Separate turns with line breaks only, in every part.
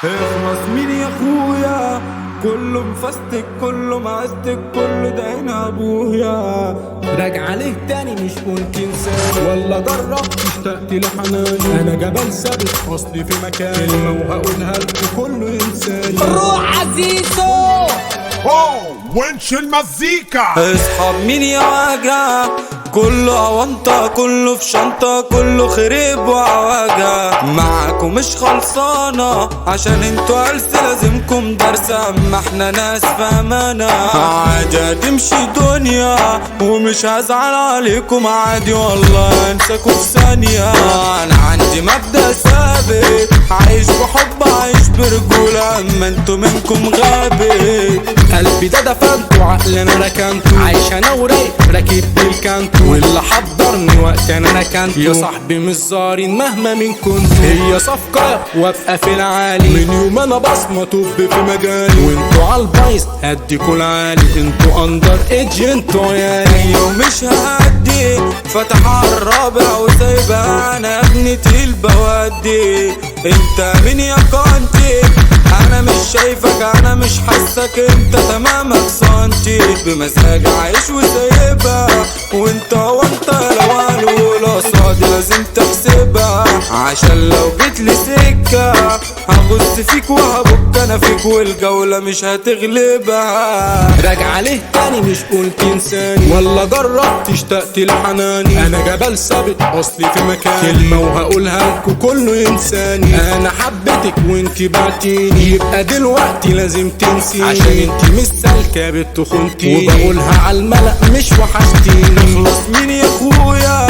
اخلص مين يا اخويا؟ كله مفستك كله معستك كله ده هنا ابويا.
راجع عليك تاني مش ممكن ثاني، ولا جربت اشتقت لحناني. انا جبل ثابت اصلي في مكاني، كلمة وهقولها لكم كله ينساني.
روح عزيزو
ونش المزيكا.
اصحاب مين يا وجع؟ كله اونطة كله في شنطة كله خريب وعواجع. معاكم مش خلصانة عشان انتوا هلس لازمكم درس، اما احنا ناس فهمانة. عادي هتمشي دنيا ومش هزعل عليكم عادي والله انساكوا في ثانية. انا عندي مبدأ ثابت، عايش بحب عايش برجولة، اما انتوا منكم غابت.
قلبي ده دفنته وعقلي انا ركنته، عايش انا ورايق راكب بالكانتو، واللي حضرني وقت انا ركنته. يا صاحبي مش زارين مهما من كنت، هي صفقة وابقى في العالي. من يوم انا بصمة طب في مجالي، وانتوا عالبايظ هديكوا العالي. انتوا اندر ايدج انتوا عيالي.
ومش ههدي فتح على الرابع وسايبها انا يا ابني تقيل بودي. انت مين يا كونتي؟ انا مش شايفك انا مش حاسك، انت تمامك سنتي. بمزاج عايش وسايبها وانت لو قالوا قصادي لازم تحسبها، عشان لو جيت لي سكة هغص فيك وهبك انا فيك والجولة مش هتغلبها.
راجع عليه تاني مش قلت انساني، ولا جربت اشتقت لحناني. انا جبل ثابت اصلي في مكاني، كلمة وهقولها لكم كله ينساني. انا حبيتك وانت بعتيني، يبقى دلوقتي لازم تنسيني، عشان انت مش سالكة بنت خنتي، وبقولها على الملأ مش وحشتيني.
اخلص مين يا اخويا؟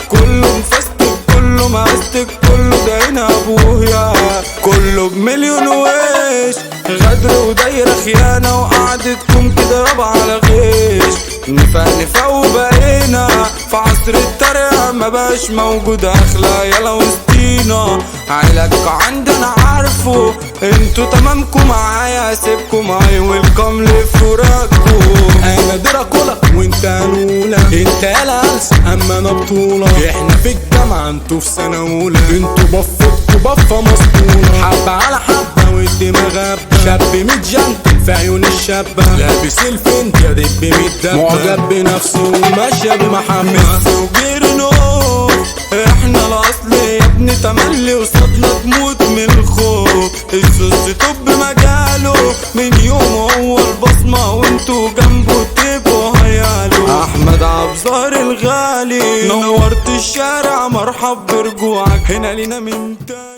كله مفستك كله معستك كله ده هنا ابويا. كله بمليون وش غدر ودايرة خيانة، وقعدتكم كده ربع على غيش. نفق وبقينا في عصر التريقة ما بقاش موجود اخلاق يلا وسطينا. علاجكوا عندنا عارفه انتوا تمامكم معايا هسيبكم معايا ويلكم لفراقكم.
انا دراكولا وانت نولا، انت يالا هلس اما انا بطولة. احنا في الجامعة انتوا في سنة اولى، انتوا بفة مسطولة. حبة على حبة والدماغ غابة، شاب متجنتل في عيون الشابة، لابس الفنت يا دب متدبة، معجب بنفسه وماشية بمحمد
وغيرنا. احنا الاصل يا ابني تملي وصدنا تموت من الخوف. الزوز طب مجاله من يوم هو البصمة وانتوا جنبه تبقوا هيالو. احمد عبزار الغالي نورت الشارع مرحب برجوعك هنا لينا من تاني.